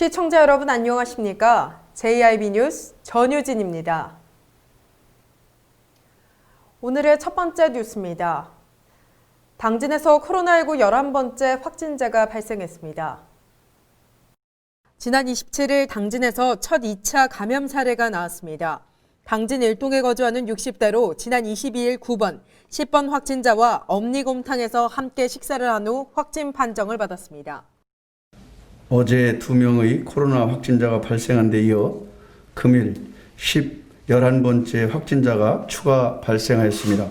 시청자 여러분 안녕하십니까? JIB 뉴스 전유진입니다. 오늘의 첫 번째 뉴스입니다. 당진에서 코로나19 11번째 확진자가 발생했습니다. 지난 27일 당진에서 첫 2차 감염 사례가 나왔습니다. 당진 일동에 거주하는 60대로 지난 22일 9번, 10번 확진자와 엄니곰탕에서 함께 식사를 한 후 확진 판정을 받았습니다. 어제 2명의 코로나 확진자가 발생한 데 이어 금일 11번째 확진자가 추가 발생하였습니다.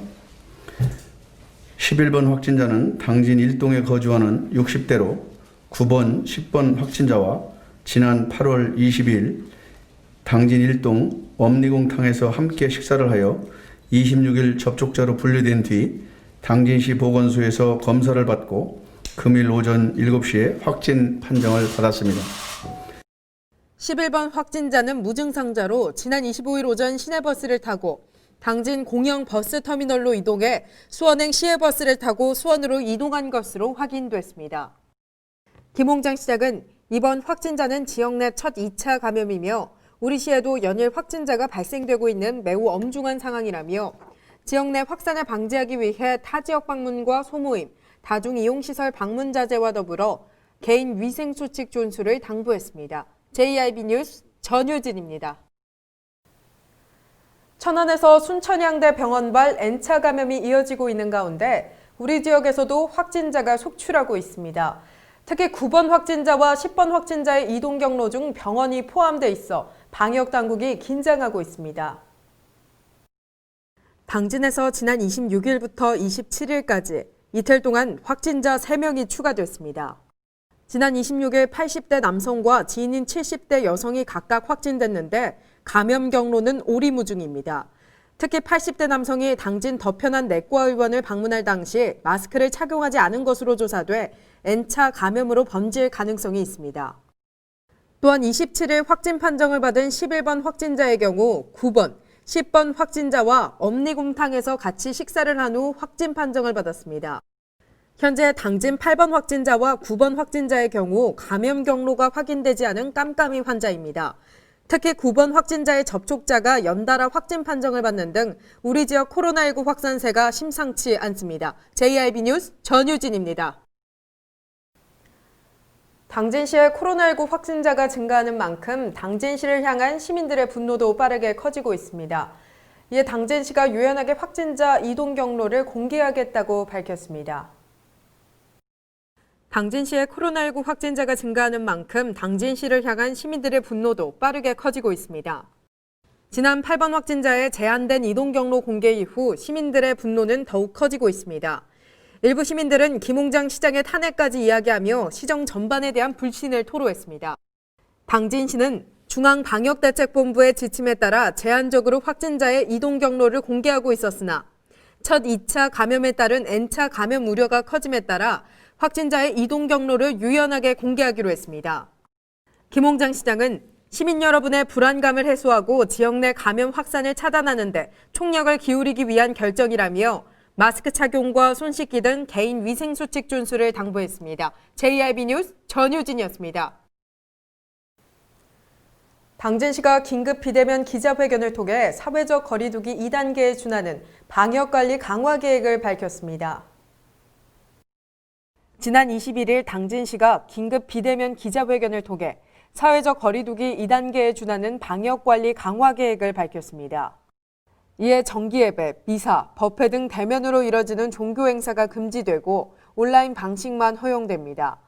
11번 확진자는 당진 일동에 거주하는 60대로 9번, 10번 확진자와 지난 8월 20일 당진 일동 엄니곰탕에서 함께 식사를 하여 26일 접촉자로 분류된 뒤 당진시 보건소에서 검사를 받고 금일 오전 7시에 확진 판정을 받았습니다. 11번 확진자는 무증상자로 지난 25일 오전 시내버스를 타고 당진 공영 버스터미널로 이동해 수원행 시외버스를 타고 수원으로 이동한 것으로 확인됐습니다. 김홍장 시장은 이번 확진자는 지역 내 첫 2차 감염이며 우리 시에도 연일 확진자가 발생되고 있는 매우 엄중한 상황이라며 지역 내 확산을 방지하기 위해 타 지역 방문과 소모임, 다중이용시설 방문 자제와 더불어 개인 위생수칙 준수를 당부했습니다. JIB 뉴스 전유진입니다. 천안에서 순천향대 병원발 N차 감염이 이어지고 있는 가운데 우리 지역에서도 확진자가 속출하고 있습니다. 특히 9번 확진자와 10번 확진자의 이동 경로 중 병원이 포함돼 있어 방역당국이 긴장하고 있습니다. 당진에서 지난 26일부터 27일까지 이틀 동안 확진자 3명이 추가됐습니다. 지난 26일 80대 남성과 지인인 70대 여성이 각각 확진됐는데 감염 경로는 오리무중입니다. 특히 80대 남성이 당진 더편한 내과의원을 방문할 당시 마스크를 착용하지 않은 것으로 조사돼 N차 감염으로 번질 가능성이 있습니다. 또한 27일 확진 판정을 받은 11번 확진자의 경우 9번, 10번 확진자와 엄니곰탕에서 같이 식사를 한 후 확진 판정을 받았습니다. 현재 당진 8번 확진자와 9번 확진자의 경우 감염 경로가 확인되지 않은 깜깜이 환자입니다. 특히 9번 확진자의 접촉자가 연달아 확진 판정을 받는 등 우리 지역 코로나19 확산세가 심상치 않습니다. JIB 뉴스 전유진입니다. 당진시의 코로나19 확진자가 증가하는 만큼 당진시를 향한 시민들의 분노도 빠르게 커지고 있습니다. 이에 당진시가 유연하게 확진자 이동 경로를 공개하겠다고 밝혔습니다. 당진시의 코로나19 확진자가 증가하는 만큼 당진시를 향한 시민들의 분노도 빠르게 커지고 있습니다. 지난 8번 확진자의 제한된 이동 경로 공개 이후 시민들의 분노는 더욱 커지고 있습니다. 일부 시민들은 김홍장 시장의 탄핵까지 이야기하며 시정 전반에 대한 불신을 토로했습니다. 당진시는 중앙방역대책본부의 지침에 따라 제한적으로 확진자의 이동 경로를 공개하고 있었으나 첫 2차 감염에 따른 N차 감염 우려가 커짐에 따라 확진자의 이동 경로를 유연하게 공개하기로 했습니다. 김홍장 시장은 시민 여러분의 불안감을 해소하고 지역 내 감염 확산을 차단하는 데 총력을 기울이기 위한 결정이라며 마스크 착용과 손 씻기 등 개인 위생수칙 준수를 당부했습니다. JIB 뉴스 전유진이었습니다. 당진시가 긴급 비대면 기자회견을 통해 사회적 거리두기 2단계에 준하는 방역관리 강화 계획을 밝혔습니다. 지난 21일 당진시가 긴급 비대면 기자회견을 통해 사회적 거리두기 2단계에 준하는 방역관리 강화 계획을 밝혔습니다. 이에 정기예배, 미사, 법회 등 대면으로 이뤄지는 종교 행사가 금지되고 온라인 방식만 허용됩니다.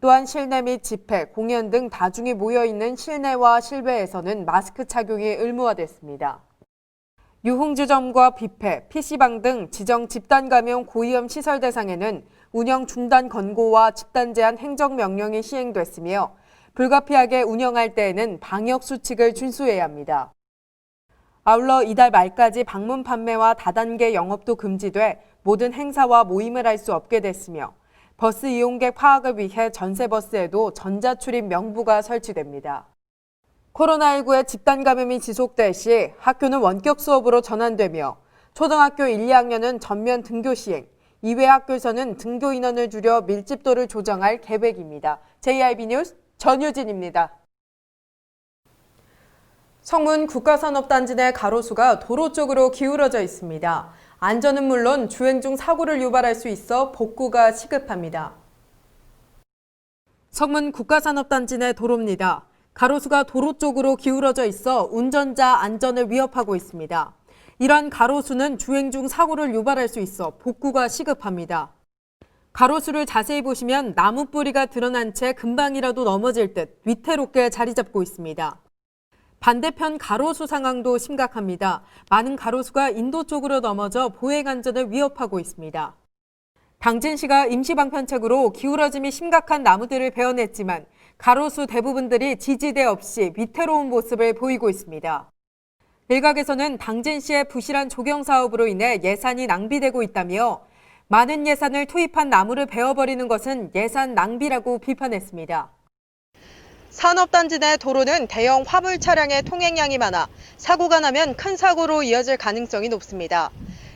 또한 실내 및 집회, 공연 등 다중이 모여있는 실내와 실외에서는 마스크 착용이 의무화됐습니다. 유흥주점과 뷔페, PC방 등 지정 집단 감염 고위험 시설 대상에는 운영 중단 권고와 집단 제한 행정명령이 시행됐으며 불가피하게 운영할 때에는 방역 수칙을 준수해야 합니다. 아울러 이달 말까지 방문 판매와 다단계 영업도 금지돼 모든 행사와 모임을 할 수 없게 됐으며 버스 이용객 파악을 위해 전세버스에도 전자출입 명부가 설치됩니다. 코로나19의 집단 감염이 지속될 시 학교는 원격 수업으로 전환되며 초등학교 1, 2학년은 전면 등교 시행, 이외 학교에서는 등교 인원을 줄여 밀집도를 조정할 계획입니다. JIB 뉴스 전유진입니다. 성문 국가산업단지 내 가로수가 도로 쪽으로 기울어져 있습니다. 안전은 물론 주행 중 사고를 유발할 수 있어 복구가 시급합니다. 성문 국가산업단지 내 도로입니다. 가로수가 도로 쪽으로 기울어져 있어 운전자 안전을 위협하고 있습니다. 이러한 가로수는 주행 중 사고를 유발할 수 있어 복구가 시급합니다. 가로수를 자세히 보시면 나무 뿌리가 드러난 채 금방이라도 넘어질 듯 위태롭게 자리 잡고 있습니다. 반대편 가로수 상황도 심각합니다. 많은 가로수가 인도 쪽으로 넘어져 보행 안전을 위협하고 있습니다. 당진시가 임시방편책으로 기울어짐이 심각한 나무들을 베어냈지만 가로수 대부분들이 지지대 없이 위태로운 모습을 보이고 있습니다. 일각에서는 당진시의 부실한 조경 사업으로 인해 예산이 낭비되고 있다며 많은 예산을 투입한 나무를 베어버리는 것은 예산 낭비라고 비판했습니다. 산업단지 내 도로는 대형 화물 차량의 통행량이 많아 사고가 나면 큰 사고로 이어질 가능성이 높습니다.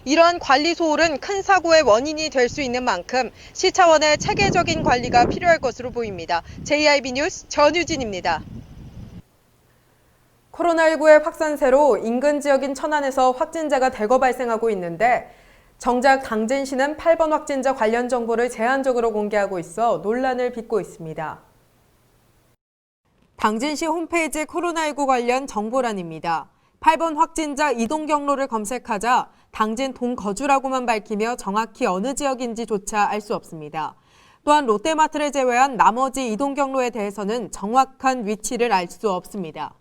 이러한 관리 소홀은 큰 사고의 원인이 될 수 있는 만큼 시 차원의 체계적인 관리가 필요할 것으로 보입니다. JIB 뉴스 전유진입니다. 코로나19의 확산세로 인근 지역인 천안에서 확진자가 대거 발생하고 있는데 정작 당진시는 8번 확진자 관련 정보를 제한적으로 공개하고 있어 논란을 빚고 있습니다. 당진시 홈페이지 코로나19 관련 정보란입니다. 8번 확진자 이동 경로를 검색하자 당진 동거주라고만 밝히며 정확히 어느 지역인지조차 알 수 없습니다. 또한 롯데마트를 제외한 나머지 이동 경로에 대해서는 정확한 위치를 알 수 없습니다.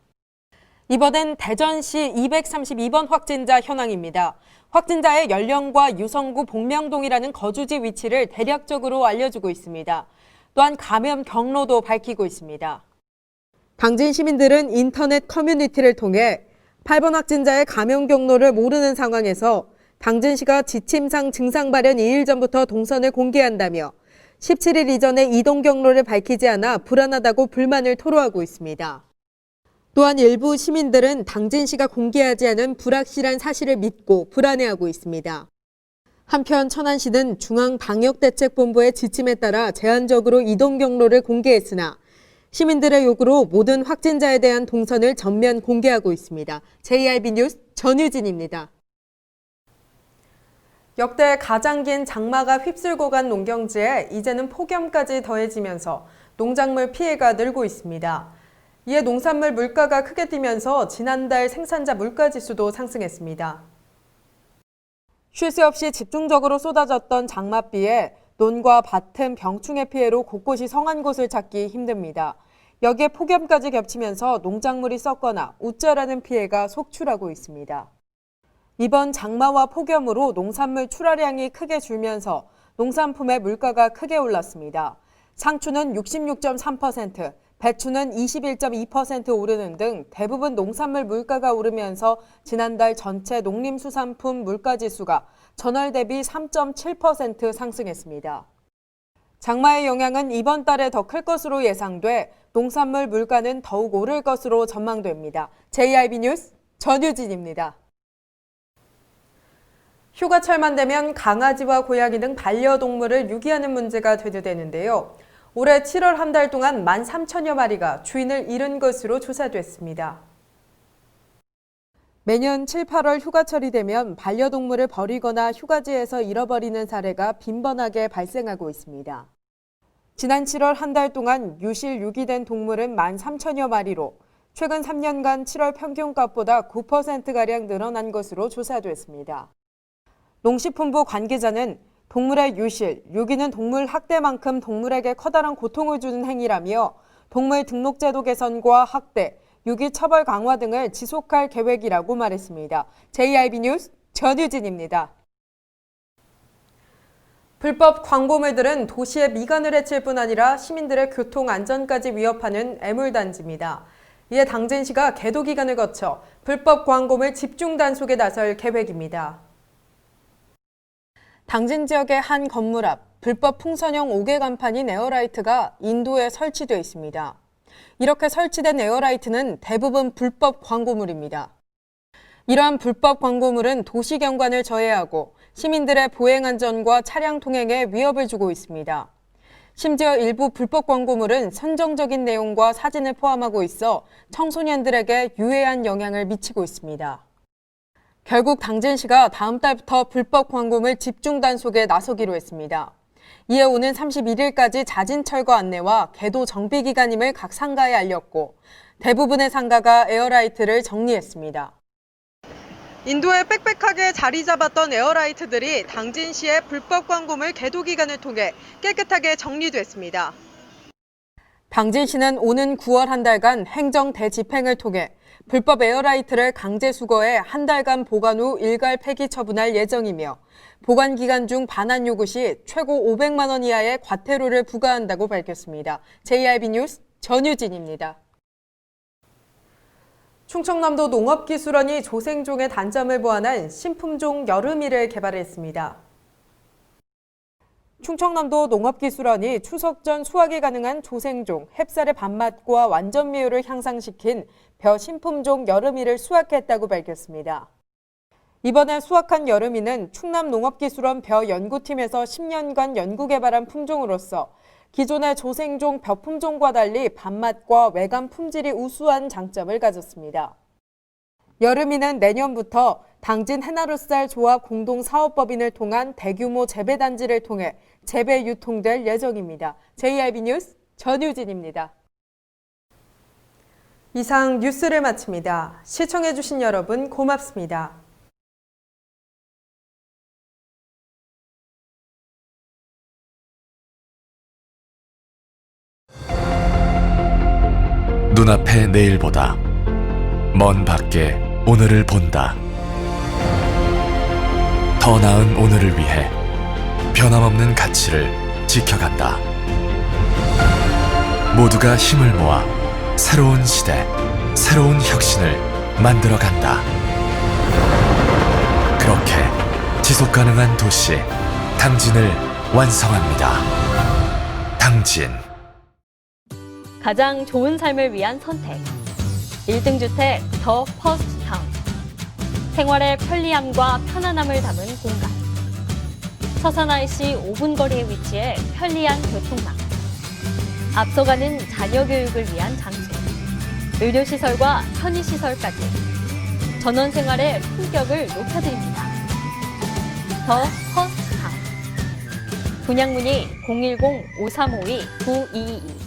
이번엔 대전시 232번 확진자 현황입니다. 확진자의 연령과 유성구 복명동이라는 거주지 위치를 대략적으로 알려주고 있습니다. 또한 감염 경로도 밝히고 있습니다. 당진 시민들은 인터넷 커뮤니티를 통해 8번 확진자의 감염 경로를 모르는 상황에서 당진시가 지침상 증상 발현 2일 전부터 동선을 공개한다며 17일 이전에 이동 경로를 밝히지 않아 불안하다고 불만을 토로하고 있습니다. 또한 일부 시민들은 당진시가 공개하지 않은 불확실한 사실을 믿고 불안해하고 있습니다. 한편 천안시는 중앙방역대책본부의 지침에 따라 제한적으로 이동 경로를 공개했으나 시민들의 요구로 모든 확진자에 대한 동선을 전면 공개하고 있습니다. JIB 뉴스 전유진입니다. 역대 가장 긴 장마가 휩쓸고 간 농경지에 이제는 폭염까지 더해지면서 농작물 피해가 늘고 있습니다. 이에 농산물 물가가 크게 뛰면서 지난달 생산자 물가지수도 상승했습니다. 쉴 새 없이 집중적으로 쏟아졌던 장맛비에 논과 밭은 병충해 피해로 곳곳이 성한 곳을 찾기 힘듭니다. 여기에 폭염까지 겹치면서 농작물이 썩거나 우짜라는 피해가 속출하고 있습니다. 이번 장마와 폭염으로 농산물 출하량이 크게 줄면서 농산품의 물가가 크게 올랐습니다. 상추는 66.3%, 배추는 21.2% 오르는 등 대부분 농산물 물가가 오르면서 지난달 전체 농림수산품 물가지수가 전월 대비 3.7% 상승했습니다. 장마의 영향은 이번 달에 더 클 것으로 예상돼 농산물 물가는 더욱 오를 것으로 전망됩니다. JIB 뉴스 전유진입니다. 휴가철만 되면 강아지와 고양이 등 반려동물을 유기하는 문제가 대두되는데요. 올해 7월 한 달 동안 13,000여 마리가 주인을 잃은 것으로 조사됐습니다. 매년 7, 8월 휴가철이 되면 반려동물을 버리거나 휴가지에서 잃어버리는 사례가 빈번하게 발생하고 있습니다. 지난 7월 한 달 동안 유실 유기된 동물은 13,000여 마리로 최근 3년간 7월 평균값보다 9%가량 늘어난 것으로 조사됐습니다. 농식품부 관계자는 동물의 유실, 유기는 동물 학대만큼 동물에게 커다란 고통을 주는 행위라며 동물 등록제도 개선과 학대, 유기 처벌 강화 등을 지속할 계획이라고 말했습니다. JIB 뉴스 전유진입니다. 불법 광고물들은 도시의 미관을 해칠 뿐 아니라 시민들의 교통 안전까지 위협하는 애물단지입니다. 이에 당진시가 계도 기간을 거쳐 불법 광고물 집중 단속에 나설 계획입니다. 당진 지역의 한 건물 앞 불법 풍선형 5개 간판인 에어라이트가 인도에 설치되어 있습니다. 이렇게 설치된 에어라이트는 대부분 불법 광고물입니다. 이러한 불법 광고물은 도시 경관을 저해하고 시민들의 보행 안전과 차량 통행에 위협을 주고 있습니다. 심지어 일부 불법 광고물은 선정적인 내용과 사진을 포함하고 있어 청소년들에게 유해한 영향을 미치고 있습니다. 결국 당진시가 다음 달부터 불법 광고물 집중 단속에 나서기로 했습니다. 이에 오는 31일까지 자진 철거 안내와 계도 정비 기간임을 각 상가에 알렸고 대부분의 상가가 에어라이트를 정리했습니다. 인도에 빽빽하게 자리 잡았던 에어라이트들이 당진시의 불법 광고물 계도 기간을 통해 깨끗하게 정리됐습니다. 당진시는 오는 9월 한 달간 행정 대집행을 통해 불법 에어라이트를 강제 수거해 한 달간 보관 후 일괄 폐기 처분할 예정이며 보관 기간 중 반환 요구 시 최고 500만 원 이하의 과태료를 부과한다고 밝혔습니다. JRB 뉴스 전유진입니다. 충청남도 농업기술원이 조생종의 단점을 보완한 신품종 여름이를 개발했습니다. 충청남도 농업기술원이 추석 전 수확이 가능한 조생종, 햅쌀의 밥맛과 완전미율을 향상시킨 벼 신품종 여름이를 수확했다고 밝혔습니다. 이번에 수확한 여름이는 충남농업기술원 벼 연구팀에서 10년간 연구 개발한 품종으로서 기존의 조생종 벼 품종과 달리 밥맛과 외관 품질이 우수한 장점을 가졌습니다. 여름이는 내년부터 당진 해나루쌀 조합 공동사업법인을 통한 대규모 재배단지를 통해 재배 유통될 예정입니다. JRB 뉴스 전유진입니다. 이상 뉴스를 마칩니다. 시청해주신 여러분 고맙습니다. 눈앞의 내일보다 먼 밖에 오늘을 본다. 더 나은 오늘을 위해 변함없는 가치를 지켜간다. 모두가 힘을 모아 새로운 시대, 새로운 혁신을 만들어간다. 그렇게 지속가능한 도시 당진을 완성합니다. 당진. 가장 좋은 삶을 위한 선택. 1등 주택 더 퍼스트 타운. 생활의 편리함과 편안함을 담은 공간. 서산 IC 5분 거리에 위치해 편리한 교통망. 앞서가는 자녀 교육을 위한 장소. 의료시설과 편의시설까지. 전원 생활의 품격을 높여드립니다. 더 퍼스트 타운. 분양 문의 010-5352-9222